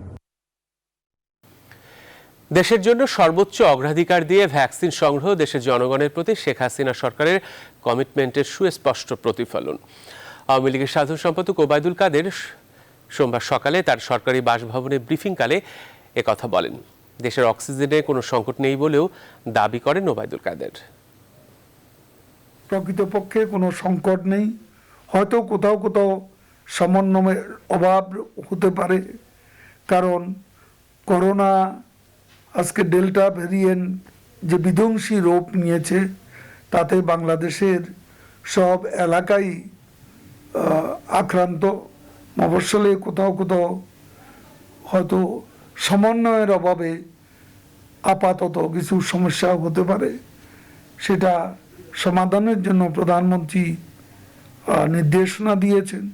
দেশের জন্য সর্বোচ্চ অগ্রাধিকার দিয়ে ভ্যাকসিন সংগ্রহ দেশের জনগণের প্রতি শেখ হাসিনা সরকারের কমিটমেন্টের সুস্পষ্ট প্রতিফলন। আওয়ামী লীগের সাধারণ সম্পাদক ওবায়দুল কাদের সোমবার সকালে তার সরকারি বাসভবনে ব্রিফিংকালে একথা বলেন। দেশের অক্সিজেনে কোনো সংকট নেই বলেও দাবি করেন ওবায়দুল কাদের। প্রকৃতপক্ষে কোনো সংকট নেই, হয়তো কোথাও কোথাও সমন্বয়ের অভাব হতে পারে, কারণ করোনা আজকে ডেল্টা ভ্যারিয়েন্ট যে বিধ্বংসী রূপ নিয়েছে, তাতে বাংলাদেশের সব এলাকাই আক্রান্ত। মফস্বলে কোথাও কোথাও হয়তো সমন্বয়ের অভাবে আপাতত কিছু সমস্যা হতে পারে, সেটা সমাধানের জন্য প্রধানমন্ত্রী নির্দেশনা দিয়েছেন।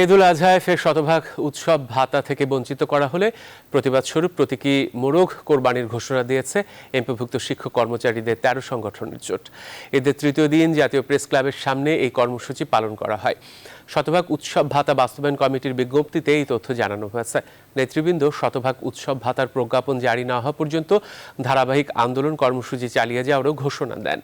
ঈদুল আজহায় ফের শতভাগ উৎসব ভাতা থেকে বঞ্চিত করা হলে প্রতিবাদ স্বরূপ প্রতীকী মোরগ কোরবানির ঘোষণা দিয়েছে এমপিভুক্ত শিক্ষক কর্মচারীদের ১৩ সংগঠনের জোট। ঈদের তৃতীয় দিন জাতীয় প্রেস ক্লাবের সামনে এই কর্মসূচি পালন করা হয়। শতভাগ উৎসব ভাতা বাস্তবায়ন কমিটির বিজ্ঞপ্তিতে এই তথ্য জানানো হয়েছে। নেতৃবৃন্দ শতভাগ উৎসব ভাতার প্রজ্ঞাপন জারি না হওয়া পর্যন্ত ধারাবাহিক আন্দোলন কর্মসূচি চালিয়ে যাওয়ারও ঘোষণা দেন।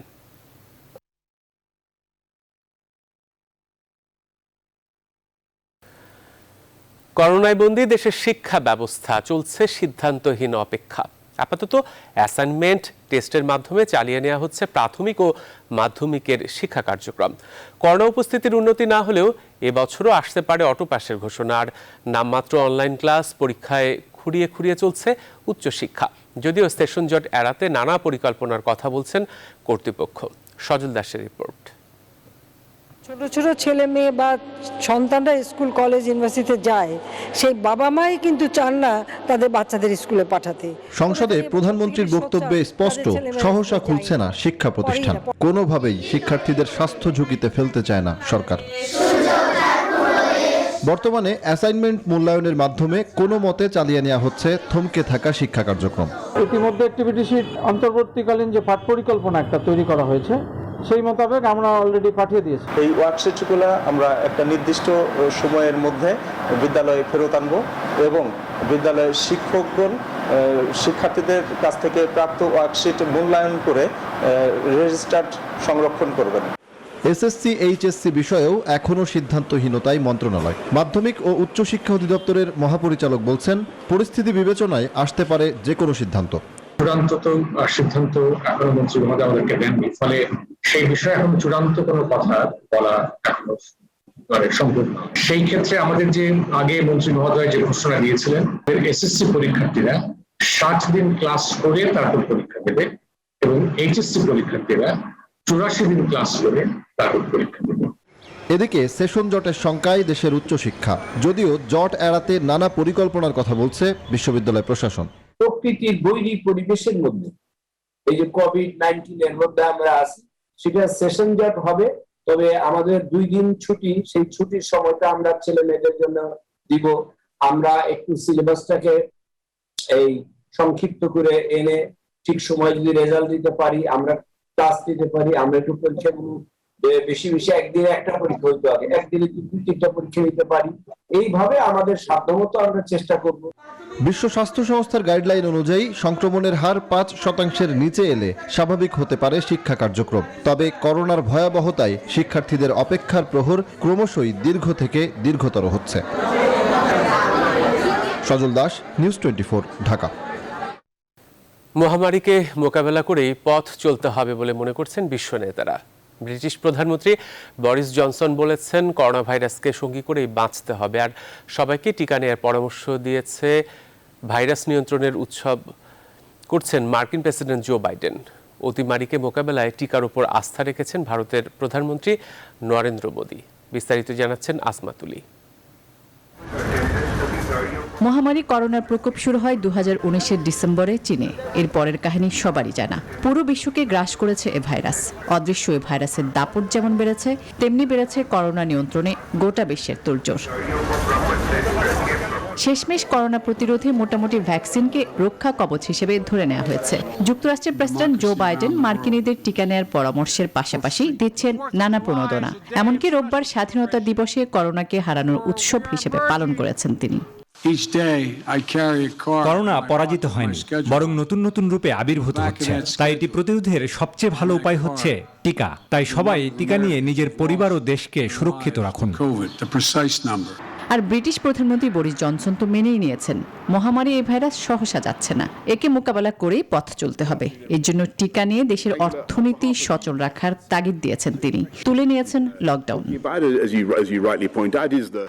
করোনায় বন্দী দেশের শিক্ষা ব্যবস্থা চলছে সিদ্ধান্তহীন অপেক্ষা। আপাতত অ্যাসাইনমেন্ট টেস্টের মাধ্যমে চালিয়ে নেওয়া হচ্ছে প্রাথমিক ও মাধ্যমিকের শিক্ষা কার্যক্রম। করোনা উপস্থিতির উন্নতি না হলেও এবছরও আসতে পারে অটোপাসের ঘোষণা। আর নামমাত্র অনলাইন ক্লাস, পরীক্ষায় খুঁড়িয়ে খুঁড়িয়ে চলছে উচ্চশিক্ষা। যদিও সেশন জট এড়াতে নানা পরিকল্পনার কথা বলছেন কর্তৃপক্ষ। সজল দাসের রিপোর্ট। ছোট ছোট ছেলে মেয়ে বা সন্তানরা স্কুল, কলেজ, ইউনিভার্সিটিতে যায়, সেই বাবা মাই কিন্তু চান না তাদের বাচ্চাদের স্কুলে পাঠাতে। সংসদে প্রধানমন্ত্রীর বক্তব্যে স্পষ্ট, সহসা খুলছে না শিক্ষা প্রতিষ্ঠান। কোনোভাবেই শিক্ষার্থীদের স্বাস্থ্য ঝুঁকিতে ফেলতে চায় না সরকার। বর্তমানে অ্যাসাইনমেন্ট মূল্যায়নের মাধ্যমে কোনো মতে চালিয়ে নেওয়া হচ্ছে থমকে থাকা শিক্ষা কার্যক্রম। ইতিমধ্যে অ্যাক্টিভিটি শিট অন্তর্বর্তীকালীন যে পাঠ পরিকল্পনা একটা তৈরি করা হয়েছে, সেই মোতাবেক আমরা অলরেডি পাঠিয়ে দিয়েছি। এই ওয়ার্কশিটগুলো আমরা একটা নির্দিষ্ট সময়ের মধ্যে বিদ্যালয়ে ফেরত আনবো এবং বিদ্যালয়ের শিক্ষকগণ শিক্ষার্থীদের কাছ থেকে প্রাপ্ত ওয়ার্কশিট মূল্যায়ন করে রেজিস্টার্ড সংরক্ষণ করবেন। এসএসসি, এইচএসসি বিষয়েও এখনও সিদ্ধান্তহীনতায় মন্ত্রণালয়। মাধ্যমিক ও উচ্চশিক্ষা অধিদপ্তরের মহাপরিচালক বলছেন, পরিস্থিতি বিবেচনায় আসতে পারে যে কোনো সিদ্ধান্ত। চূড়ান্ত তো সিদ্ধান্ত এখনো মন্ত্রী মহোদয় আমাদেরকে দেননি, ফলে সেই বিষয়ে এখন চূড়ান্ত কোনো কথা বলা এখনো সম্ভব না। সেই ক্ষেত্রে আমাদের যে আগে মন্ত্রী মহোদয় যে ঘোষণা দিয়েছিলেন, এসএসসি পরীক্ষার্থীরা 60 দিন ক্লাস করে তারপর পরীক্ষা দেবে এবং এইচএসসি পরীক্ষার্থীরা 84 দিন ক্লাস করে তারপর পরীক্ষা দেবে। এদিকে সেশন জটের শঙ্কায় দেশের উচ্চশিক্ষা। যদিও জট এড়াতে নানা পরিকল্পনার কথা বলছে বিশ্ববিদ্যালয় প্রশাসন। প্রকৃতির বৈরী পরিবেশের মধ্যে এই যে কোভিড-19 এর মধ্যে আমরা আছি, সেটা সেশন জট হবে। তবে আমাদের 2 দিন ছুটি, সেই ছুটির সময়টা আমরা ছেলে মেয়েদের জন্য দিব। আমরা একটু সিলেবাসটাকে এই সংক্ষিপ্ত করে এনে ঠিক সময় যদি রেজাল্ট দিতে পারি, আমরা ক্লাস দিতে পারি, আমরা একটু পরীক্ষাগুলো বেশি বেশি একদিনে একটা পরীক্ষা হইতে হবে, একদিনে 2-3টা পরীক্ষা নিতে পারি। এইভাবে আমাদের সাধ্যমতো আমরা চেষ্টা করব। বিশ্ব স্বাস্থ্য সংস্থার গাইডলাইন অনুযায়ী সংক্রমণের হার 5% নিচে এলে স্বাভাবিক হতে পারে শিক্ষা কার্যক্রম। তবে করোনার ভয়াবহতায় শিক্ষার্থীদের অপেক্ষার প্রহর ক্রমশই দীর্ঘ থেকে দীর্ঘতর হচ্ছে। সজল দাস, নিউজ 24, ঢাকা। মহামারীকে মোকাবেলা করেই পথ চলতে হবে বলে মনে করছেন বিশ্ব নেতারা। ব্রিটিশ প্রধানমন্ত্রী বরিস জনসন বলেছেন, করোনা ভাইরাসকে সঙ্গী করেই বাঁচতে হবে। আর সবাইকে টিকা নেওয়ার পরামর্শ দিয়েছে। ভাইরাস নিয়ন্ত্রণের উৎসব করছেন মার্কিন প্রেসিডেন্ট জো বাইডেন। অতিমারীকে মোকাবেলায় টিকার উপর আস্থা রেখেছেন ভারতের প্রধানমন্ত্রী নরেন্দ্র মোদী। বিস্তারিত জানাচ্ছেন আসমা তুলি। মহামারী করোনার প্রকোপ শুরু হয় 2019-এর ডিসেম্বরে চীনে। এর পরের কাহিনী সবারই জানা। পুরো বিশ্বকে গ্রাস করেছে এ ভাইরাস। অদৃশ্য এ ভাইরাসের দাপট যেমন বেড়েছে, তেমনি বেড়েছে করোনা নিয়ন্ত্রণে গোটা বিশ্বের তোড়জোড়। শেষমেশ করোনা প্রতিরোধে মোটামুটি ভ্যাকসিনকে রক্ষা কবচ হিসেবে ধরে নেওয়া হয়েছে। যুক্তরাষ্ট্রের প্রেসিডেন্ট জো বাইডেন মার্কিনীদের টিকা নেওয়ার পরামর্শের পাশাপাশি দিচ্ছেন নানা প্রণোদনা। এমনকি রোববার স্বাধীনতা দিবসে করোনাকে হারানোর উৎসব হিসেবে পালন করেছেন তিনি। করোনা পরাজিত হয়নি, বরং নতুন নতুন রূপে আবির্ভূত হচ্ছে। তাই এটি প্রতিরোধের সবচেয়ে ভালো উপায় হচ্ছে টিকা। তাই সবাই টিকা নিয়ে নিজের পরিবার ও দেশকে সুরক্ষিত রাখুন। আর ব্রিটিশ প্রধানমন্ত্রী বরিস জনসন তো মেনেই নিয়েছেন, মহামারী এই ভাইরাস সহসা যাচ্ছে না, একে মোকাবেলা করেই পথ চলতে হবে। এর জন্য টিকা নিয়ে দেশের অর্থনীতি সচল রাখার তাগিদ দিয়েছেন তিনি। তুলে নিয়েছেন লকডাউন।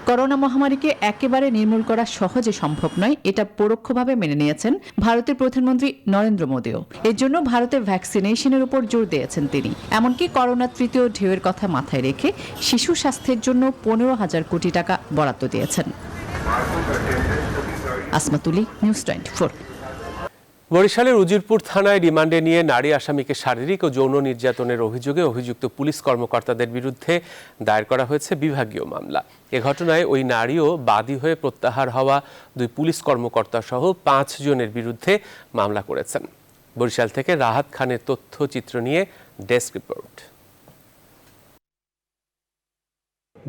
করোনা মহামারীকে একেবারে নির্মূল করা সহজে সম্ভব নয়, এটা পরোক্ষভাবে মেনে নিয়েছেন ভারতের প্রধানমন্ত্রী নরেন্দ্র মোদীও। এর জন্য ভারতের ভ্যাকসিনেশনের উপর জোর দিয়েছেন তিনি। এমনকি করোনার তৃতীয় ঢেউয়ের কথা মাথায় রেখে শিশু স্বাস্থ্যের জন্য 15,000 কোটি টাকা বরাদ্দ দিয়েছেন। আসমা তুলি, নিউজ 24। বরিশালের উজিরপুর থানায় রিমান্ডে নিয়ে নারী আসামিকে শারীরিক ও যৌন নির্যাতনের অভিযোগে অভিযুক্ত পুলিশ কর্মকর্তাদের বিরুদ্ধে দায়ের করা হয়েছে বিভাগীয় মামলা। এ ঘটনায় ওই নারীও বাদী হয়ে প্রত্যাহার হওয়া 2 পুলিশ কর্মকর্তা সহ 5 জনের বিরুদ্ধে মামলা করেছেন। বরিশাল থেকে রাহাত খানের তথ্যচিত্র নিয়ে ডেস্ক রিপোর্ট।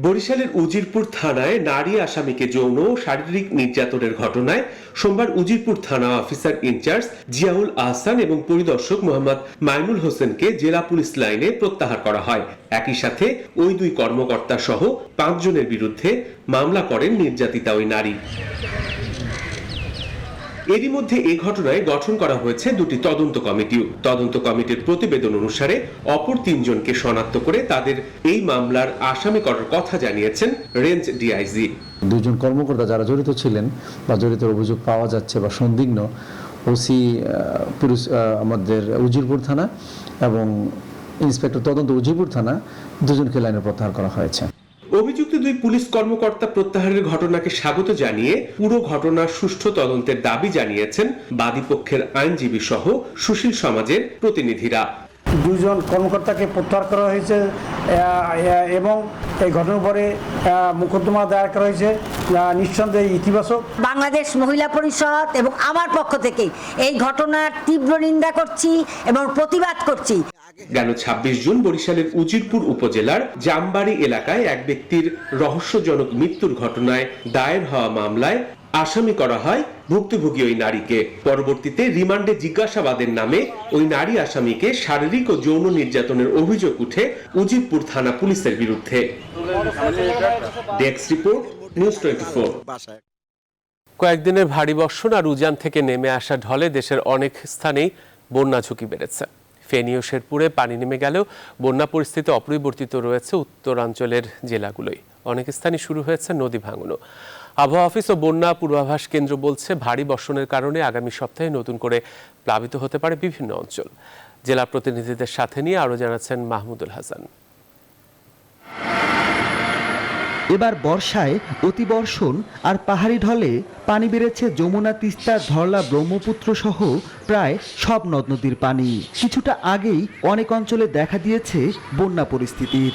বরিশালের উজিরপুর থানায় নারী আসামিকে যৌন ও শারীরিক নির্যাতনের ঘটনায় সোমবার উজিরপুর থানা অফিসার ইনচার্জ জিয়াউল আহসান এবং পরিদর্শক মোহাম্মদ মাইনুল হোসেনকে জেলা পুলিশ লাইনে প্রত্যাহার করা হয়। একই সাথে ওই 2 কর্মকর্তা সহ 5 জনের বিরুদ্ধে মামলা করেন নির্যাতিতা ওই নারী। এরই মধ্যে এই ঘটনায় গঠন করা হয়েছে 2টি তদন্ত কমিটিও। তদন্ত কমিটির প্রতিবেদন অনুসারে অপর 3 জনকে শনাক্ত করে তাদের এই মামলার আসামি করার কথা জানিয়েছেন রেঞ্জ ডিআইজি। 2 জন কর্মকর্তা যারা জড়িত ছিলেন বা জড়িত অভিযোগ পাওয়া যাচ্ছে বা সন্দিগ্ধ, ওসি পুলিশ আমাদের উজিরপুর থানা এবং ইন্সপেক্টর তদন্ত উজিরপুর থানা 2 জনকে লাইনে প্রত্যাহার করা হয়েছে। অভিযুক্ত 2 পুলিশ কর্মকর্তা প্রত্যাহারের ঘটনাকে স্বাগত জানিয়ে পুরো ঘটনার সুষ্ঠু তদন্তের দাবি জানিয়েছেন বাদীপক্ষের আইনজীবী সহ সুশীল সমাজের প্রতিনিধিরা। 2 জন কর্মকর্তাকে প্রত্যাহার করা হয়েছে এবং এই ঘটনার পরে মোকদ্দমা দায়ের করা হয়েছে, নিঃসন্দেহে ইতিবাচক। বাংলাদেশ মহিলা পরিষদ এবং আমার পক্ষ থেকে এই ঘটনার তীব্র নিন্দা করছি এবং প্রতিবাদ করছি। গেল 26 জুন বরিশালের উজিরপুর উপজেলার জামবাড়ি এলাকায় এক ব্যক্তির রহস্যজনক মৃত্যুর ঘটনায় দায়ের হওয়া মামলায় আসামি করা হয় ভুক্তভোগী ওই নারীকে। পরবর্তীতে রিমান্ডে জিজ্ঞাসাবাদের নামে ওই নারী আসামিকে শারীরিক ও যৌন নির্যাতনের অভিযোগ উঠে উজিরপুর থানা পুলিশের বিরুদ্ধে। Desk report, news 24। কয়েকদিনের ভারী বর্ষণ আর উজান থেকে নেমে আসা ঢলে দেশের অনেক স্থানেই বন্যা ঝুঁকি বেড়েছে। ফেনী ও শেরপুরে পানি নেমে গেলেও বন্যা পরিস্থিতি অপরিবর্তিত রয়েছে উত্তরাঞ্চলের জেলাগুলোই। অনেক স্থানে শুরু হয়েছে নদী ভাঙনও। আবহাওয়া অফিস ও বন্যা পূর্বাভাস কেন্দ্র বলছে ভারী বর্ষণের কারণে আগামী সপ্তাহে নতুন করে প্লাবিত হতে পারে বিভিন্ন অঞ্চল। জেলা প্রতিনিধিদের সাথে নিয়ে আরও জানাচ্ছেন মাহমুদুল হাসান। এবার বর্ষায় অতিবর্ষণ আর পাহাড়ি ঢলে পানি বেড়েছে যমুনা, তিস্তা, ধরলা, ব্রহ্মপুত্র সহ প্রায় সব নদ নদীর পানি। কিছুটা আগেই অনেক অঞ্চলে দেখা দিয়েছে বন্যা পরিস্থিতির।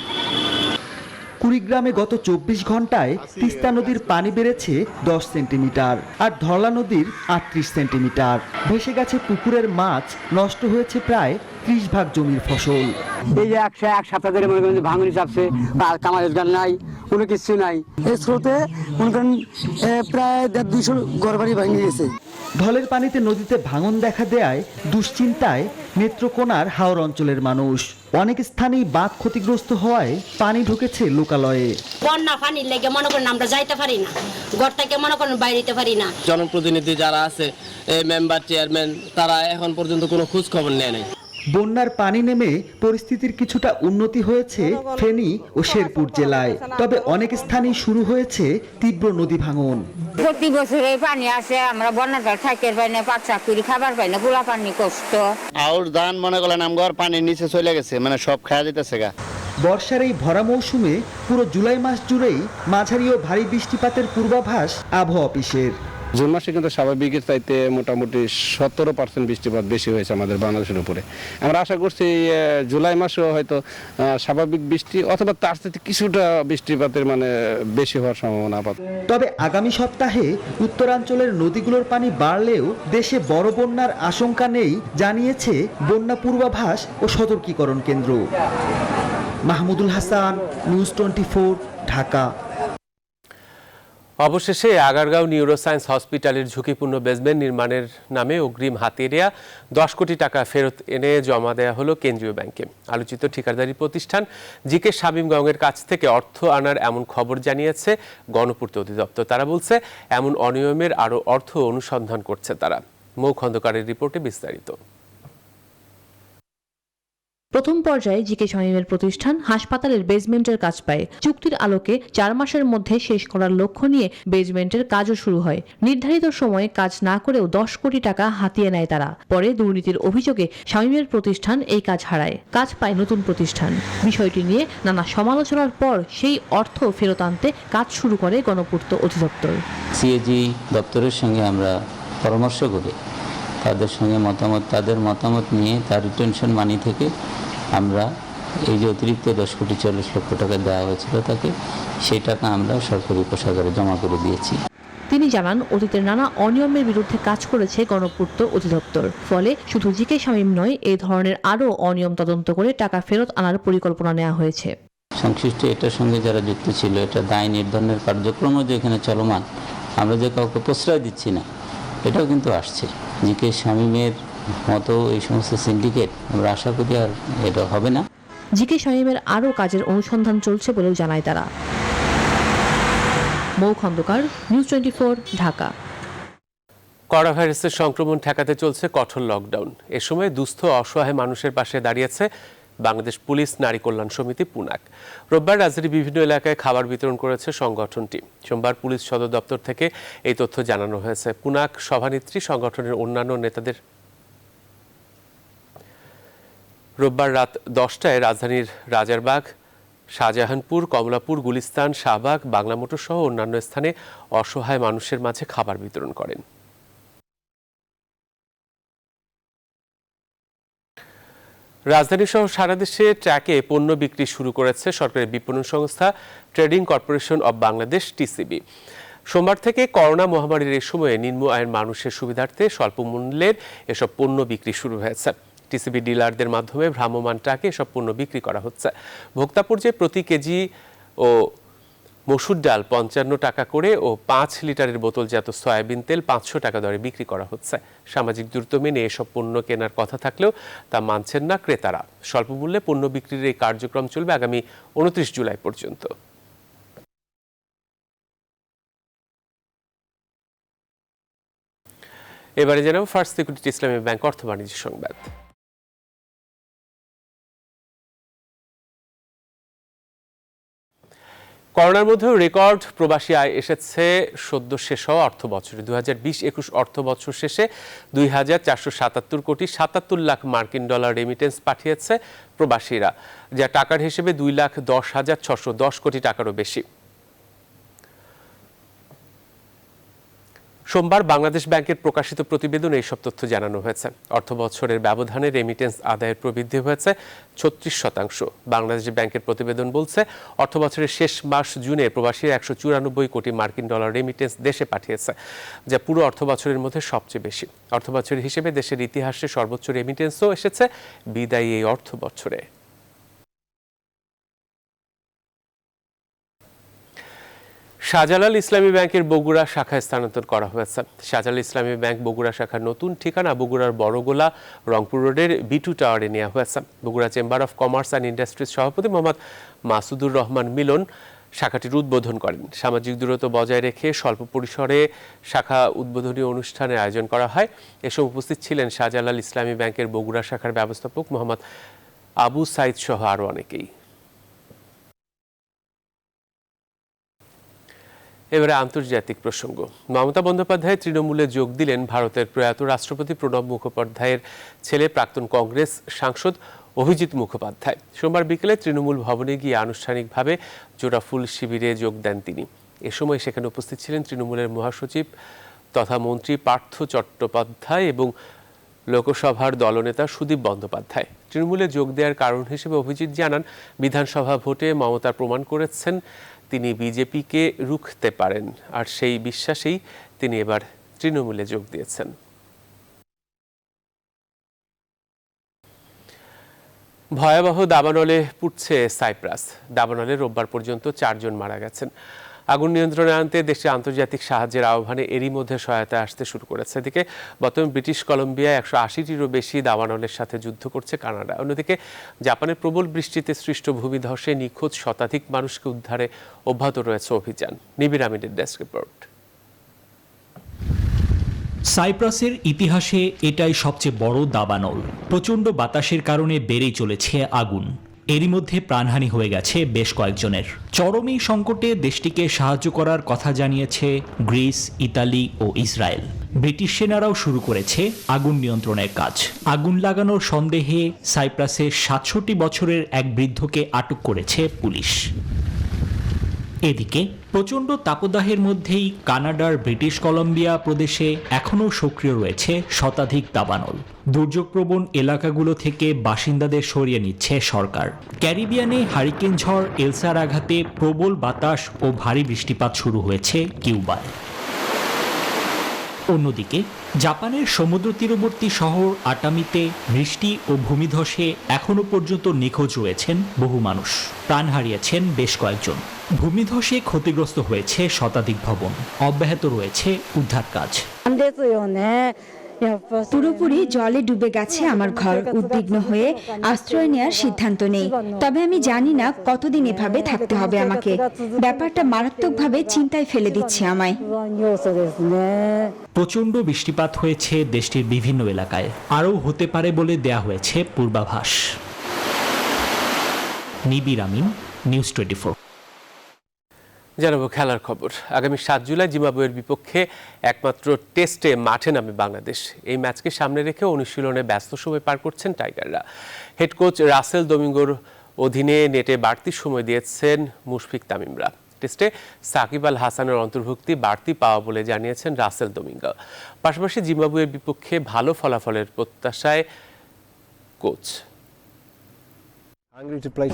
কুড়িগ্রামে গত 24 ঘন্টায় তিস্তা নদীর পানি বেড়েছে 10 সেন্টিমিটার আর ধরলা নদীর 38 সেন্টিমিটার। ভেসে গেছে পুকুরের মাছ, নষ্ট হয়েছে প্রায় 30 ভাগ জমির ফসল। এই যে এক সপ্তাহ ধরে মনে করেন ভাঙনি চাপছে, কামার রোজগার নাই, কোনো কিছু নাই। এই স্রোতে মনে করেন প্রায় 150 ঘরবাড়ি ভেঙে গেছে। ঢলের পানিতে নদীতে ভাঙন দেখা দেয় দুশ্চিন্তায় নেত্রকোনার হাওর অঞ্চলের মানুষ। অনেক স্থানেই বাঁধ ক্ষতিগ্রস্ত হওয়ায় পানি ঢুকেছে লোকালয়ে। বন্যা পানির লেগে মনে করেন আমরা যাইতে পারি না, ঘর থেকে মনে করেন বাইরেতে পারি না। জনপ্রতিনিধি যারা আছে, মেম্বার, চেয়ারম্যান, তারা এখন পর্যন্ত কোনো খোঁজ খবর নেয় নাই। বন্যার পানি নেমে পরিস্থিতির কিছুটা উন্নতি হয়েছে ফেনী ও শেরপুর জেলায়, তবে অনেক স্থানেই শুরু হয়েছে তীব্র নদী ভাঙন। প্রতি বছরে পানি আসে, আমরা বন্যাটা থাকের পাই না, পাক চাকুরি খাবার পাই না, গোলা পানি কষ্ট। আর ধান মনে করলেন আমগর পানির নিচে চলে গেছে, মানে সব খাওয়া যেতেছে গা। বর্ষার এই ভরা মৌসুমে পুরো জুলাই মাস জুড়েই মাঝারি ও ভারী বৃষ্টিপাতের পূর্বাভাস আবহাওয়া অফিসের। জুন মাসে কিন্তু স্বাভাবিকের চাইতে মোটামুটি 17% বৃষ্টিপাত বেশি হয়েছে আমাদের বাংলাদেশের উপরে। আমরা আশা করছি জুলাই মাসেও হয়তো স্বাভাবিক বৃষ্টি অথবা তার চাইতে কিছুটা বৃষ্টিপাতের মানে বেশি হওয়ার সম্ভাবনা। তবে আগামী সপ্তাহে উত্তরাঞ্চলের নদীগুলোর পানি বাড়লেও দেশে বড় বন্যার আশঙ্কা নেই জানিয়েছে বন্যা পূর্বাভাস ও সতর্কীকরণ কেন্দ্র। মাহমুদুল হাসান, নিউজ 24, ঢাকা। অবশেষে আগারগাঁও নিউরোসায়েন্স হসপিটালের ঝুঁকিপূর্ণ বেসমেন্ট নির্মাণের নামে অগ্রিম হাতিয়ে নেওয়া 10 কোটি টাকা ফেরত এনে জমা দেওয়া হলো কেন্দ্রীয় ব্যাংকে। আলোচিত ঠিকাদারি প্রতিষ্ঠান জিকে শামীমগঞ্জের কাছ থেকে অর্থ আনার এমন খবর জানিয়েছে গণপূর্ত অধিদপ্তর। তারা বলছে এমন অনিয়মের আরও অর্থ অনুসন্ধান করছে তারা। মৌ খন্দকারের রিপোর্টে বিস্তারিত। প্রথম পর্যায়ে জিকে শামীমের প্রতিষ্ঠান হাসপাতালের বেসমেন্টের কাজ পায়। চুক্তির আলোকে 4 মাসের মধ্যে শেষ করার লক্ষ্য নিয়ে বেসমেন্টের কাজও শুরু হয়। নির্ধারিত সময়ে কাজ না করেও 10 কোটি টাকা হাতিয়ে নেয় তারা। পরে দুর্নীতির অভিযোগে শামীমের প্রতিষ্ঠান এই কাজ হারায়। কাজ পায় নতুন প্রতিষ্ঠান। বিষয়টি নিয়ে নানা সমালোচনার পর সেই অর্থ ফেরত আনতে কাজ শুরু করে গণপূর্ত অধিদপ্তর। সিএজি দপ্তরের সঙ্গে আমরা পরামর্শ করে তাদের সঙ্গে তাদের মতামত নিয়ে তার রিটেনশন মানি থেকে আমরা এই যে অতিরিক্ত 10,40,00,000 টাকা দেওয়া হয়েছিল তাকে, সেই টাকা আমরা সরকারি কোষাগারে জমা করে দিয়েছি। তিনি জানান, অতীতের নানা অনিয়মের বিরুদ্ধে কাজ করেছে গণপূর্ত অধিদপ্তর। ফলে শুধু জিকে শামীম নয়, এই ধরনের আরও অনিয়ম তদন্ত করে টাকা ফেরত আনার পরিকল্পনা নেওয়া হয়েছে। সংশ্লিষ্ট এটার সঙ্গে যারা যুক্ত ছিল, এটা দায় নির্ধারণের কার্যক্রমও যে এখানে চলমান, আমরা যে কাউকে প্রশ্রয় দিচ্ছি না, এটাও কিন্তু আসছে। জিকে শামীমের মতো এই সমস্ত সিন্ডিকেট আমরা আশা করি আর এটা হবে না। জিকে শামীমের আরও কাজের অনুসন্ধান চলছে বলেও জানায় তারা। মৌ খন্দকার, নিউজ 24, ঢাকা। করোনা ভাইরাসের সংক্রমণ ঠেকাতে চলছে কঠোর লকডাউন। এ সময় দুস্থ অসহায় মানুষের পাশে দাঁড়িয়েছে বাংলাদেশ পুলিশ নারী কল্যাণ সমিতি পুনাক। রোববার রাজধানীর বিভিন্ন এলাকায় খাবার বিতরণ করেছে সংগঠনটি। সোমবার পুলিশ সদর দপ্তর থেকে এই তথ্য জানানো হয়েছে। পুনাক সভানেত্রী সংগঠনের অন্যান্য নেতাদের রোববার রাত 10টায় রাজধানীর রাজারবাগ, শাহজাহানপুর, কমলাপুর, গুলিস্তান, শাহবাগ, বাংলা মোটর সহ অন্যান্য স্থানে অসহায় মানুষের মাঝে খাবার বিতরণ করেন। রাজধানী সহ সারা দেশে ট্রাকে পণ্য বিক্রি শুরু করেছে সরকারি বিপণন সংস্থা trading corporation of Bangladesh, TCB. সোমবার থেকে করোনা মহামারীর এই সময়ে নিম্ন আয়ের মানুষের সুবিধার্থে স্বল্প মূল্যের এসব পণ্য বিক্রি শুরু হয়েছে। টিসিবি ডিলারদের মাধ্যমে ভ্রাম্যমাণ ট্রাকে এসব পণ্য বিক্রি করা হচ্ছে। ভোক্তা পর্যায়ে প্রতি কেজি ও মসুর ডাল 55 টাকা করে ও 5 লিটারের বোতলজাত সয়াবিন তেল 500 টাকা দরে বিক্রি করা হচ্ছে। সামাজিক দূরত্ব মেনে এসব পণ্য কেনার কথা থাকলেও তা মানছেন না ক্রেতারা। স্বল্প মূল্যে পণ্য বিক্রির এই কার্যক্রম চলবে আগামী 29 জুলাই পর্যন্ত। এবারে জানাবো ফার্স্ট সিকিউরিটি ইসলামী ব্যাংক অর্থ বাণিজ্য সংবাদ। করোনার মধ্যেও রেকর্ড প্রবাসী আয় এসেছে সদ্য শেষ হওয়া অর্থ বছরে। 2020-21 অর্থ বছর শেষে 2,477 কোটি 77 লাখ মার্কিন ডলার রেমিটেন্স পাঠিয়েছে প্রবাসীরা, যা টাকার হিসেবে 2,10,610 কোটি টাকারও বেশি। সোমবার বাংলাদেশ ব্যাংকের প্রকাশিত প্রতিবেদনে এইসব তথ্য জানানো হয়েছে। অর্থ বছরের ব্যবধানে রেমিটেন্স আদায়ের প্রবৃদ্ধি হয়েছে 36%। বাংলাদেশ ব্যাংকের প্রতিবেদন বলছে, অর্থ বছরের শেষ মাস জুনে প্রবাসীরা 194 কোটি মার্কিন ডলার রেমিটেন্স দেশে পাঠিয়েছে, যা পুরো অর্থ বছরের মধ্যে সবচেয়ে বেশি। অর্থ বছরের হিসেবে দেশের ইতিহাসে সর্বোচ্চ রেমিটেন্সও এসেছে বিদায়ী এই অর্থ বছরে। শাহজালাল ইসলামী ব্যাংকের বগুড়া শাখায় স্থানান্তর করা হয়েছে। শাহজালাল ইসলামী ব্যাংক বগুড়া শাখার নতুন ঠিকানা বগুড়ার বড়গোলা রংপুর রোডের B2 টাওয়ারে নেওয়া হয়েছে। Bogura chamber of commerce and industries সভাপতি মোহাম্মদ মাসুদুর রহমান মিলন শাখাটির উদ্বোধন করেন। সামাজিক দূরত্ব বজায় রেখে স্বল্প পরিসরে শাখা উদ্বোধনী অনুষ্ঠানের আয়োজন করা হয়। এসব উপস্থিত ছিলেন শাহজালাল ইসলামী ব্যাংকের বগুড়া শাখার ব্যবস্থাপক মোহাম্মদ আবু সাইদ সহ আরও অনেকেই। এবারে আন্তর্জাতিক প্রসঙ্গ। মমতা বন্দ্যোপাধ্যায় তৃণমূলে যোগ দিলেন ভারতের প্রয়াত রাষ্ট্রপতি প্রণব মুখোপাধ্যায়ের ছেলে প্রাক্তন কংগ্রেস সাংসদ অভিজিৎ মুখোপাধ্যায়। সোমবার বিকেলে তৃণমূল ভবনে গিয়ে আনুষ্ঠানিকভাবে জোড়াফুল শিবিরে যোগ দেন তিনি। এ সময় সেখানে উপস্থিত ছিলেন তৃণমূলের মহাসচিব তথা মন্ত্রী পার্থ চট্টোপাধ্যায় এবং লোকসভার দলনেতা সুদীপ বন্দ্যোপাধ্যায়। তৃণমূলে যোগ দেওয়ার কারণ হিসেবে অভিজিৎ জানান, বিধানসভা ভোটে মমতা প্রমাণ করেছেন তিনি বিজেপিকে রুখতে পারেন, আর সেই বিশ্বাসেই তিনি এবার তৃণমূলে যোগ দিয়েছেন। ভয়াবহ দাবানলে পুড়ছে সাইপ্রাস। দাবানলে রোববার পর্যন্ত 4 জন মারা গেছেন। আগুন নিয়ন্ত্রণে আনতে দেশে আন্তর্জাতিক সাহায্যের আহ্বানে এরই মধ্যে সহায়তা আসতে শুরু করেছে। এদিকে বর্তমানে ব্রিটিশ কলম্বিয়ায় 180টিরও বেশি দাবানলের সাথে যুদ্ধ করছে কানাডা। অন্যদিকে জাপানের প্রবল বৃষ্টিতে সৃষ্ট ভূমিধসে নিখোঁজ শতাধিক মানুষকে উদ্ধারে অব্যাহত রয়েছে অভিযান। নিবিড় আমিনের ডেস্ক রিপোর্ট। সাইপ্রাসের ইতিহাসে এটাই সবচেয়ে বড় দাবানল। প্রচণ্ড বাতাসের কারণে বেড়েই চলেছে আগুন। এরই মধ্যে প্রাণহানি হয়ে গেছে বেশ কয়েকজনের। চরম এই সংকটে দেশটিকে সাহায্য করার কথা জানিয়েছে গ্রিস, ইতালি ও ইসরায়েল। ব্রিটিশ সেনারাও শুরু করেছে আগুন নিয়ন্ত্রণের কাজ। আগুন লাগানোর সন্দেহে সাইপ্রাসে 67 বছরের এক বৃদ্ধকে আটক করেছে পুলিশ। এদিকে প্রচণ্ড তাপদাহের মধ্যেই কানাডার ব্রিটিশ কলম্বিয়া প্রদেশে এখনও সক্রিয় রয়েছে শতাধিক দাবানল। দুর্যোগপ্রবণ এলাকাগুলো থেকে বাসিন্দাদের সরিয়ে নিচ্ছে সরকার। ক্যারিবিয়ানে হারিকেন ঝড় এলসার আঘাতে প্রবল বাতাস ও ভারী বৃষ্টিপাত শুরু হয়েছে কিউবায়। অন্যদিকে জাপানের সমুদ্র তীরবর্তী শহর আটামিতে বৃষ্টি ও ভূমিধসে এখনও পর্যন্ত নিখোঁজ রয়েছেন বহু মানুষ, প্রাণ হারিয়েছেন বেশ কয়েকজন। ভূমিধসে ক্ষতিগ্রস্ত হয়েছে শতাধিক ভবন, অব্যাহত রয়েছে উদ্ধার কাজ। পুরোপুরি জলে ডুবে গেছে আমার ঘর। উদ্বিগ্ন হয়ে আশ্রয় নেওয়ার সিদ্ধান্ত নেই, তবে আমি জানি না কতদিন এভাবে থাকতে হবে আমাকে। ব্যাপারটা মারাত্মকভাবে চিন্তায় ফেলে দিচ্ছে আমায়। প্রচণ্ড বৃষ্টিপাত হয়েছে দেশটির বিভিন্ন এলাকায়, আরও হতে পারে বলে দেয়া হয়েছে পূর্বাভাস। নিবির আমিন, নিউজ 24। জানাবো খেলার খবর। আগামী 7 জুলাই জিম্বাবুয়ের বিপক্ষে একমাত্র টেস্টে মাঠে নামে বাংলাদেশ। এই ম্যাচকে সামনে রেখে অনুশীলনে ব্যস্ত সময় পার করছেন টাইগাররা। হেড কোচ রাসেল দোমিঙ্গোর অধীনে নেটে বাড়তি সময় দিয়েছেন মুশফিক তামিমরা। টেস্টে সাকিব আল হাসানের অন্তর্ভুক্তি বাড়তি পাওয়া বলে জানিয়েছেন রাসেল দোমিঙ্গো। পাশাপাশি জিম্বাবুয়ের বিপক্ষে ভালো ফলাফলের প্রত্যাশায় কোচ।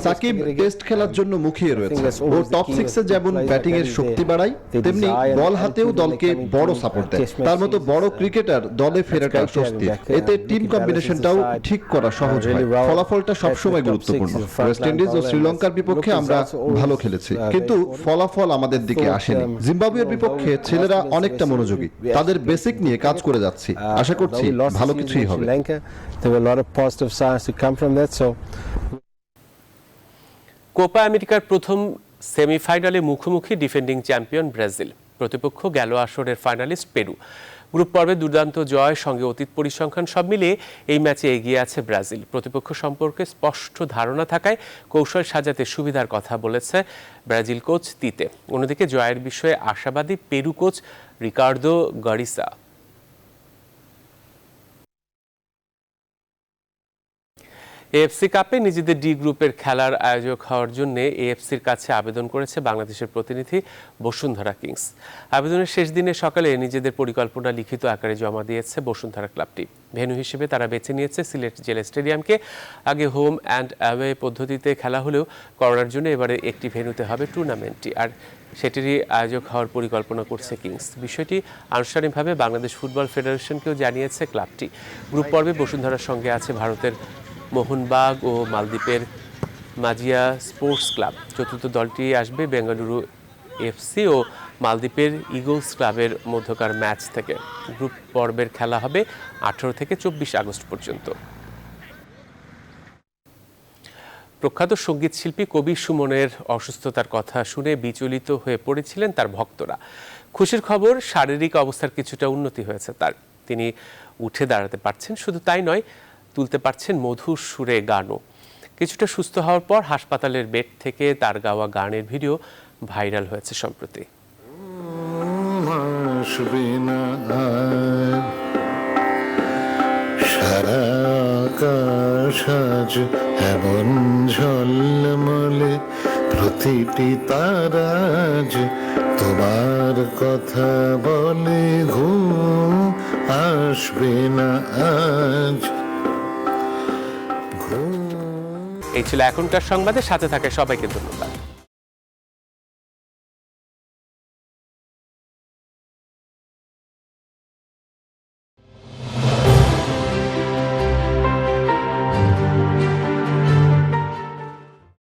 সাকিব টেস্ট খেলার জন্য মুখিয়ে রয়েছে। ও টপ 6-এ যেমন ব্যাটিং এর শক্তি বাড়ায়, তেমনি বল হাতেও দলকে বড় সাপোর্ট দেয়। তার মতো বড় ক্রিকেটার দলে ফেরাটা স্বস্তি। এতে টিম কম্বিনেশনটাও ঠিক করা সহজ হয়। ফলাফলটা সবসময় গুরুত্বপূর্ণ। ওয়েস্ট ইন্ডিজ ও শ্রীলঙ্কার বিপক্ষে আমরা ভালো খেলেছি, কিন্তু ফলাফল আমাদের দিকে আসেনি। জিম্বাবুয়ের বিপক্ষে ছেলেরা অনেকটা মনোযোগী, তাদের বেসিক নিয়ে কাজ করে যাচ্ছি। আশা করছি ভালো কিছুই হবে। কোপা আমেরিকার প্রথম সেমিফাইনালে মুখোমুখি ডিফেন্ডিং চ্যাম্পিয়ন ব্রাজিল। প্রতিপক্ষ গেল আসরের ফাইনালিস্ট পেরু। গ্রুপ পর্বে দুর্দান্ত জয়, সঙ্গে অতীত পরিসংখ্যান সব মিলিয়ে এই ম্যাচে এগিয়ে আছে ব্রাজিল। প্রতিপক্ষ সম্পর্কে স্পষ্ট ধারণা থাকায় কৌশল সাজাতে সুবিধার কথা বলেছে ব্রাজিল কোচ তিতে। অন্যদিকে জয়ের বিষয়ে আশাবাদী পেরু কোচ রিকার্দো গারিসা। এএফসি কাপে নিজেদের ডি গ্রুপের খেলার আয়োজক হওয়ার জন্য এএফসির কাছে আবেদন করেছে বাংলাদেশের প্রতিনিধি বসুন্ধরা কিংস। আবেদনের শেষ দিনে সকালে নিজেদের পরিকল্পনা লিখিত আকারে জমা দিয়েছে বসুন্ধরা ক্লাবটি। ভেন্যু হিসেবে তারা বেছে নিয়েছে সিলেট জেলা স্টেডিয়ামকে। আগে হোম অ্যান্ড অ্যাওয়ে পদ্ধতিতে খেলা হলেও করোনার জন্য এবারে একটি ভেন্যুতে হবে টুর্নামেন্টটি, আর সেটিরই আয়োজক হওয়ার পরিকল্পনা করছে কিংস। বিষয়টি আনুষ্ঠানিকভাবে বাংলাদেশ ফুটবল ফেডারেশনকেও জানিয়েছে ক্লাবটি। গ্রুপ পর্বে বসুন্ধরার সঙ্গে আছে ভারতের মোহনবাগ ও মালদ্বীপের মাজিয়া স্পোর্টস ক্লাব। চতুর্থ দলটি আসবে বেঙ্গালুরু এফসি ও মালদ্বীপের ইগলস ক্লাবের মধ্যকার ম্যাচ থেকে। গ্রুপ পর্বের খেলা হবে 18 থেকে 24 আগস্ট পর্যন্ত। প্রখ্যাত সঙ্গীত শিল্পী কবি সুমনের অসুস্থতার কথা শুনে বিচলিত হয়ে পড়েছিলেন তার ভক্তরা। খুশির খবর, শারীরিক অবস্থার কিছুটা উন্নতি হয়েছে তার। তিনি উঠে দাঁড়াতে পারছেন, শুধু তাই নয়, তুলতে পারছেন মধুর সুরে গানও। কিছুটা সুস্থ হওয়ার পর হাসপাতালের বেড থেকে তার গাওয়া গানের ভিডিও ভাইরাল হয়েছে সম্প্রতি। সারা আকাশ আজ এমন ঝলমলে, প্রতিটি তারাজ তোমার কথা বলে, ঘুম আসবে না আজ। এই ছিল এখনকার সংবাদে, সাথে থাকে সবাইকে ধন্যবাদ।